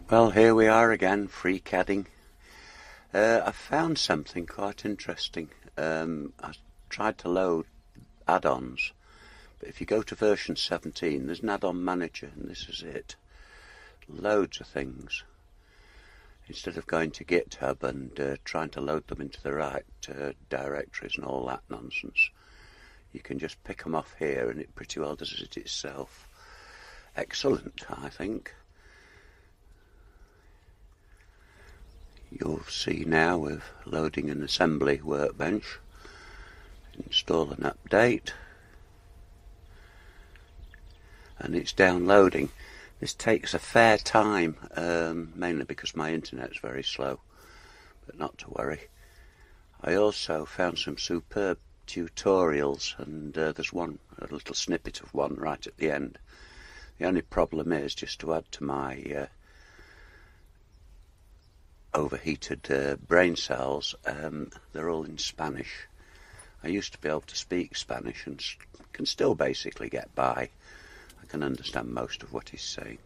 Well, here we are again, FreeCADing. I found something quite interesting. I tried to load add-ons, but if you go to version 17, there's an add-on manager, and this is it. Loads of things. Instead of going to GitHub and trying to load them into the right directories and all that nonsense, you can just pick them off here, and it pretty well does it itself. Excellent, I think. You'll see now we're loading an assembly workbench. Install an update, and it's downloading. This takes a fair time, mainly because my internet's very slow, but not to worry. I also found some superb tutorials, and there's a little snippet of one right at the end. The only problem is, just to add to my overheated brain cells, they're all in Spanish. I used to be able to speak Spanish and can still basically get by. I can understand most of what he's saying.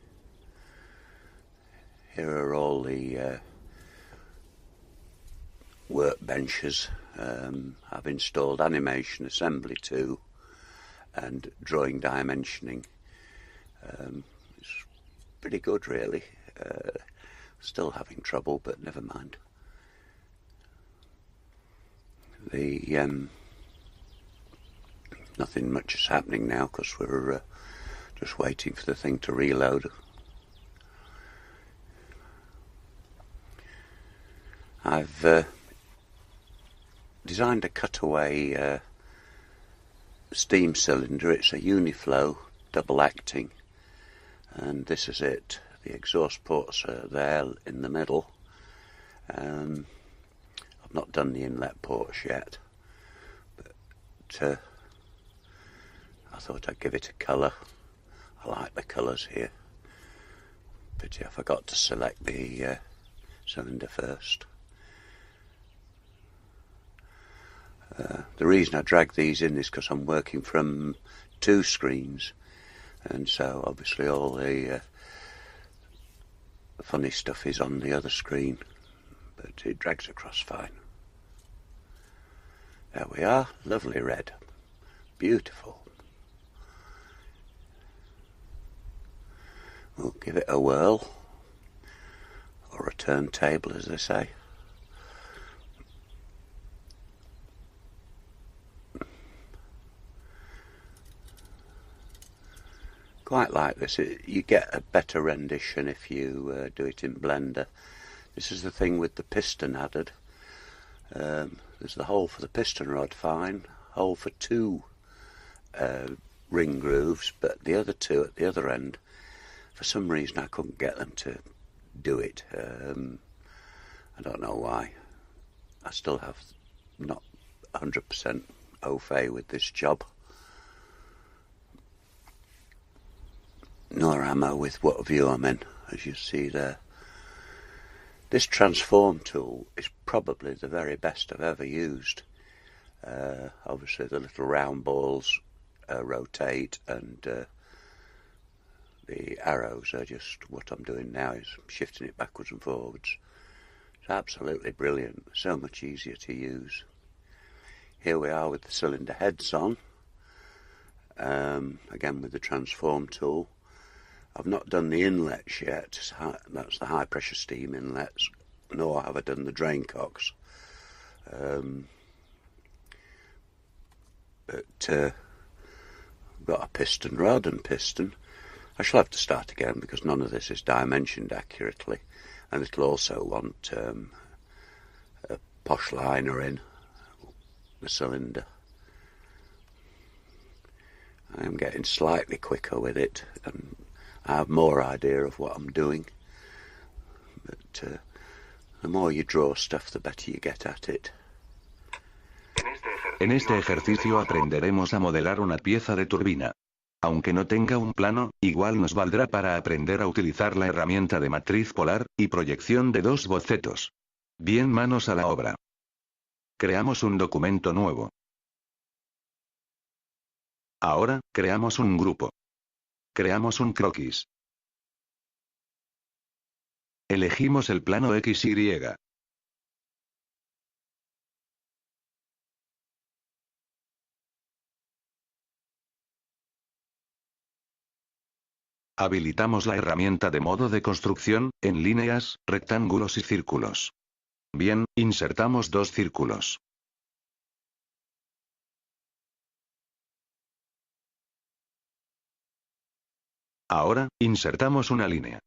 Here are all the workbenches. I've installed Animation Assembly 2 and Drawing Dimensioning. It's pretty good, really. Still having trouble, but never mind. Nothing much is happening now because we're just waiting for the thing to reload. I've designed a cutaway steam cylinder. It's a Uniflow double acting, and this is it. The exhaust ports are there in the middle. I've not done the inlet ports yet, but I thought I'd give it a colour. I like the colours here. Pity I forgot to select the cylinder first. The reason I drag these in is because I'm working from two screens, and so obviously all the funny stuff is on the other screen, but it drags across fine. There we are, lovely red, beautiful. We'll give it a whirl, or a turntable as they say. Quite like this. You get a better rendition if you do it in Blender. This is the thing with the piston added. There's the hole for the piston rod, fine. Hole for two ring grooves, but the other two at the other end, for some reason I couldn't get them to do it. I don't know why. I still have not 100% au fait with this job. Nor am I with what view I'm in, as you see there. This transform tool is probably the very best I've ever used. Obviously the little round balls rotate, and the arrows are just what I'm doing now, is shifting it backwards and forwards. It's absolutely brilliant, so much easier to use. Here we are with the cylinder heads on, again with the transform tool. I've not done the inlets yet. That's the high pressure steam inlets, nor have I done the drain cocks. But I've got a piston rod and piston. I shall have to start again because none of this is dimensioned accurately, and it'll also want a posh liner in the cylinder. I am getting slightly quicker with it, and I have more idea of what I'm doing, but the more you draw stuff, the better you get at it. En este ejercicio aprenderemos a modelar una pieza de turbina. Aunque no tenga un plano, igual nos valdrá para aprender a utilizar la herramienta de matriz polar y proyección de dos bocetos. Bien, manos a la obra. Creamos un documento nuevo. Ahora, creamos un grupo. Creamos un croquis. Elegimos el plano XY. Habilitamos la herramienta de modo de construcción, en líneas, rectángulos y círculos. Bien, insertamos dos círculos. Ahora, insertamos una línea.